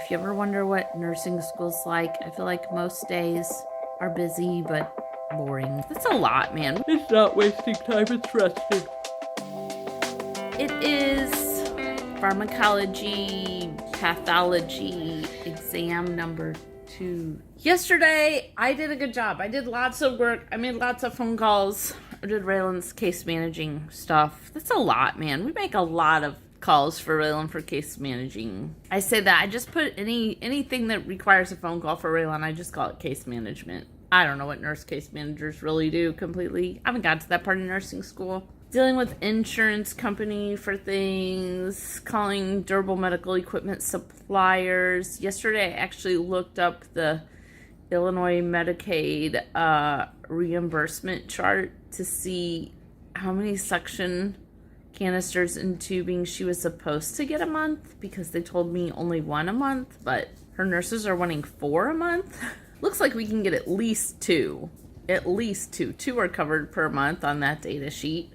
If you ever wonder what nursing school's like, I feel like most days are busy but boring. That's a lot, man. It's not wasting time, it's resting. It is pharmacology, pathology exam number 2. Yesterday, I did a good job. I did lots of work. I made lots of phone calls. I did Raylan's case managing stuff. That's a lot, man. We make a lot of calls for Raylan for case managing. I say that I just put anything that requires a phone call for Raylan, I just call it case management. I don't know what nurse case managers really do completely. I haven't got to that part of nursing school. Dealing with insurance company for things, calling durable medical equipment suppliers. Yesterday I actually looked up the Illinois Medicaid reimbursement chart to see how many suction canisters and tubing she was supposed to get a month, because they told me only 1 a month, but her nurses are wanting 4 a month. Looks like we can get at least 2. At least 2. 2 are covered per month on that data sheet.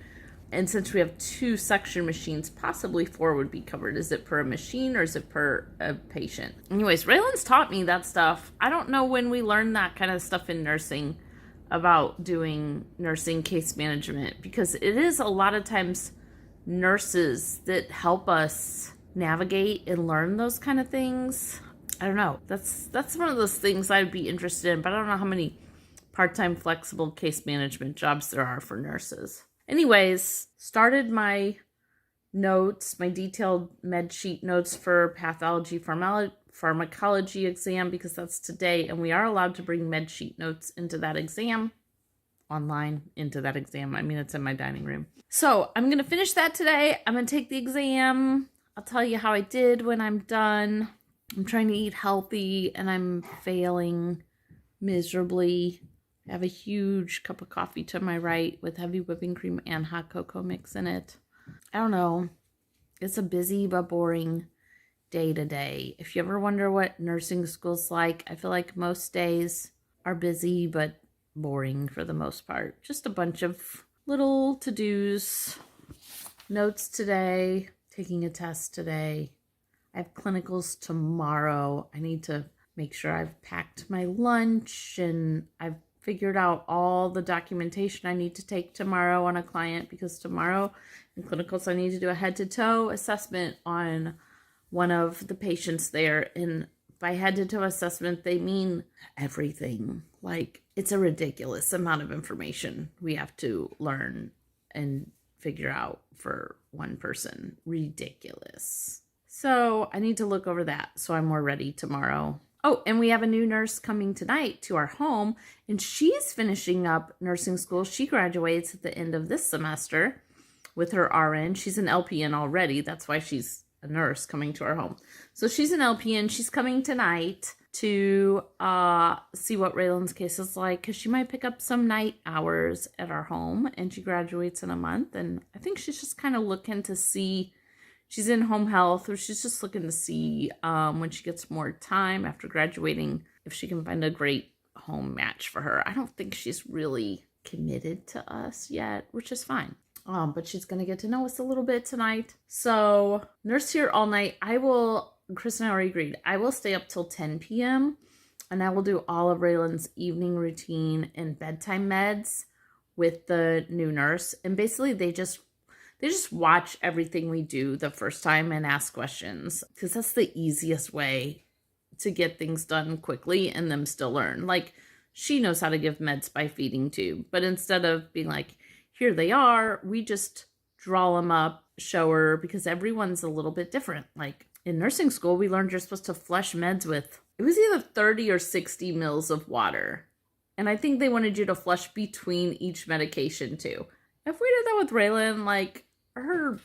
And since we have 2 suction machines, possibly 4 would be covered. Is it per a machine or is it per a patient? Anyways, Raylan's taught me that stuff. I don't know when we learn that kind of stuff in nursing about doing nursing case management, because it is a lot of times nurses that help us navigate and learn those kind of things. I don't know. That's one of those things I'd be interested in, but I don't know how many part-time flexible case management jobs there are for nurses. Anyways, started my notes, my detailed med sheet notes for pathology pharmacology exam, because that's today, and we are allowed to bring med sheet notes into that exam. Online into that exam. I mean, it's in my dining room. So I'm going to finish that today. I'm going to take the exam. I'll tell you how I did when I'm done. I'm trying to eat healthy and I'm failing miserably. I have a huge cup of coffee to my right with heavy whipping cream and hot cocoa mix in it. I don't know. It's a busy but boring day to day. If you ever wonder what nursing school's like, I feel like most days are busy but boring for the most part. Just a bunch of little to-dos. Notes today. Taking a test today. I have clinicals tomorrow. I need to make sure I've packed my lunch and I've figured out all the documentation I need to take tomorrow on a client, because tomorrow in clinicals I need to do a head-to-toe assessment on one of the patients there. And by head-to-toe assessment, they mean everything. Like, it's a ridiculous amount of information we have to learn and figure out for one person. Ridiculous. So I need to look over that so I'm more ready tomorrow. Oh, and we have a new nurse coming tonight to our home, and she's finishing up nursing school. She graduates at the end of this semester with her RN. She's an LPN already. That's why she's a nurse coming to our home. So she's an LPN. She's coming tonight to see what Raylan's case is like, because she might pick up some night hours at our home, and she graduates in a month. And I think she's just kind of looking to see, she's in home health, or she's just looking to see when she gets more time after graduating, if she can find a great home match for her. I don't think she's really committed to us yet, which is fine. But she's going to get to know us a little bit tonight. So, nurse here all night. Chris and I already agreed, I will stay up till 10 p.m. and I will do all of Raylan's evening routine and bedtime meds with the new nurse. And basically they just watch everything we do the first time and ask questions, because that's the easiest way to get things done quickly and them still learn. Like, she knows how to give meds by feeding tube, but instead of being like, here they are, we just draw them up, show her, because everyone's a little bit different. Like, in nursing school, we learned you're supposed to flush meds with, it was either 30 or 60 mils of water. And I think they wanted you to flush between each medication too. If we did that with Raylan, like, her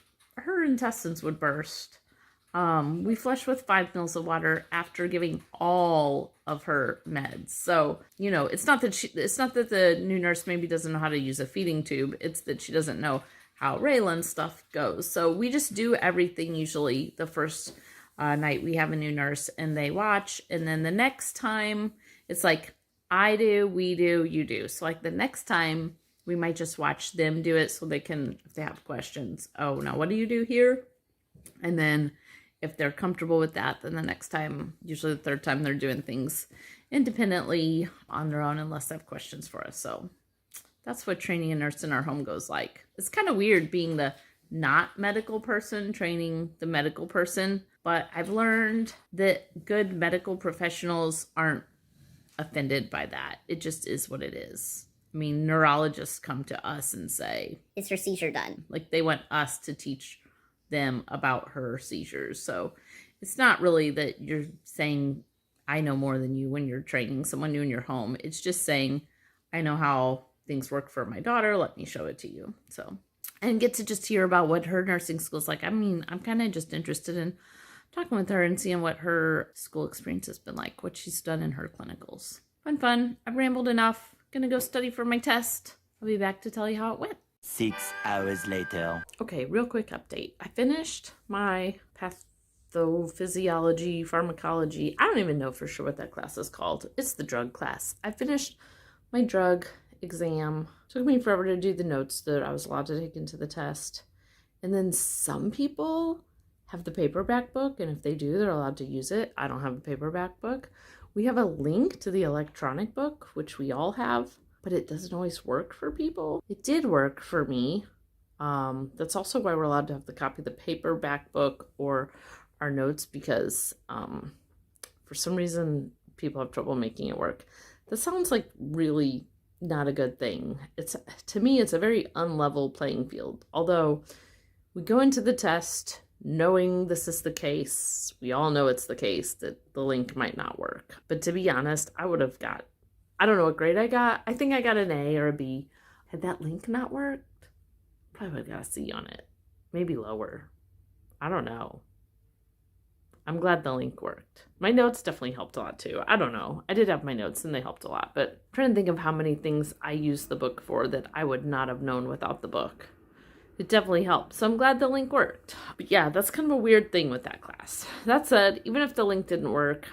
intestines would burst. We flushed with 5 mils of water after giving all of her meds. So, you know, it's not that the new nurse maybe doesn't know how to use a feeding tube. It's that she doesn't know how Raylan's stuff goes. So we just do everything usually the first night we have a new nurse, and they watch. And then the next time it's like, I do, we do, you do. So like the next time we might just watch them do it so they can, if they have questions, oh, now what do you do here? And then If they're comfortable with that, then the next time, usually the third time, they're doing things independently on their own unless they have questions for us. So that's what training a nurse in our home goes like. It's kind of weird being the not medical person training the medical person, but I've learned that good medical professionals aren't offended by that. It just is what it is. I mean, neurologists come to us and say, "Is her seizure done?" Like, they want us to teach them about her seizures. So it's not really that you're saying, I know more than you when you're training someone new in your home. It's just saying, I know how things work for my daughter. Let me show it to you. So, and get to just hear about what her nursing school's like. I mean, I'm kind of just interested in talking with her and seeing what her school experience has been like, what she's done in her clinicals. Fun. I've rambled enough. Gonna go study for my test. I'll be back to tell you how it went. 6 hours later. Okay, real quick update. I finished my pathophysiology, pharmacology. I don't even know for sure what that class is called. It's the drug class. I finished my drug exam. It took me forever to do the notes that I was allowed to take into the test. And then some people have the paperback book, and if they do, they're allowed to use it. I don't have a paperback book. We have a link to the electronic book, which we all have, but it doesn't always work for people. It did work for me. That's also why we're allowed to have the copy of the paperback book or our notes, because for some reason people have trouble making it work. That sounds like really not a good thing. To me, it's a very unlevel playing field. Although we go into the test knowing this is the case, we all know it's the case that the link might not work. But to be honest, I would have got, I don't know what grade I got. I think I got an A or a B. Had that link not worked, probably would have got a C on it. Maybe lower. I don't know. I'm glad the link worked. My notes definitely helped a lot too. I don't know. I did have my notes and they helped a lot, but I'm trying to think of how many things I used the book for that I would not have known without the book. It definitely helped. So I'm glad the link worked. But yeah, that's kind of a weird thing with that class. That said, even if the link didn't work,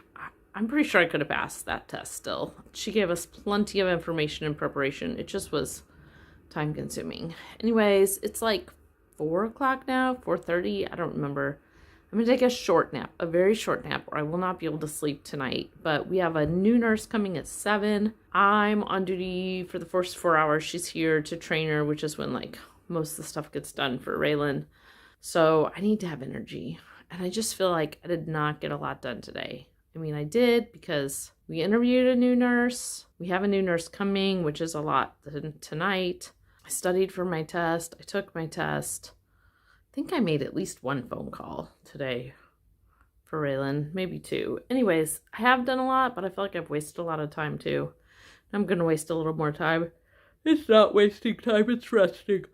I'm pretty sure I could have passed that test still. She gave us plenty of information in preparation. It just was time consuming. Anyways, it's like 4 o'clock now, 4:30. I don't remember. I'm going to take a short nap, a very short nap, or I will not be able to sleep tonight. But we have a new nurse coming at 7. I'm on duty for the first 4 hours. She's here to train her, which is when like most of the stuff gets done for Raylan. So I need to have energy. And I just feel like I did not get a lot done today. I mean, I did because we interviewed a new nurse. We have a new nurse coming, which is a lot tonight. I studied for my test. I took my test. I think I made at least 1 phone call today for Raylan, maybe 2. Anyways, I have done a lot, but I feel like I've wasted a lot of time too. I'm going to waste a little more time. It's not wasting time, it's resting.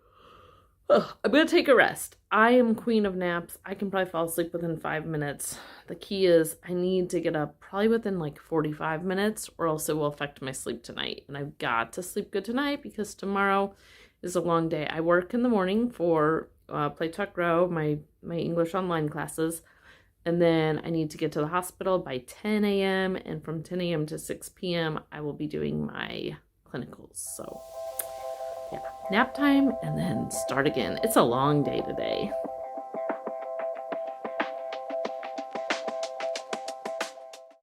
I'm going to take a rest. I am queen of naps. I can probably fall asleep within 5 minutes. The key is I need to get up probably within like 45 minutes or else it will affect my sleep tonight. And I've got to sleep good tonight because tomorrow is a long day. I work in the morning for Play Talk Grow, my English online classes. And then I need to get to the hospital by 10 a.m. And from 10 a.m. to 6 p.m. I will be doing my clinicals. So yeah, nap time and then start again. It's a long day today.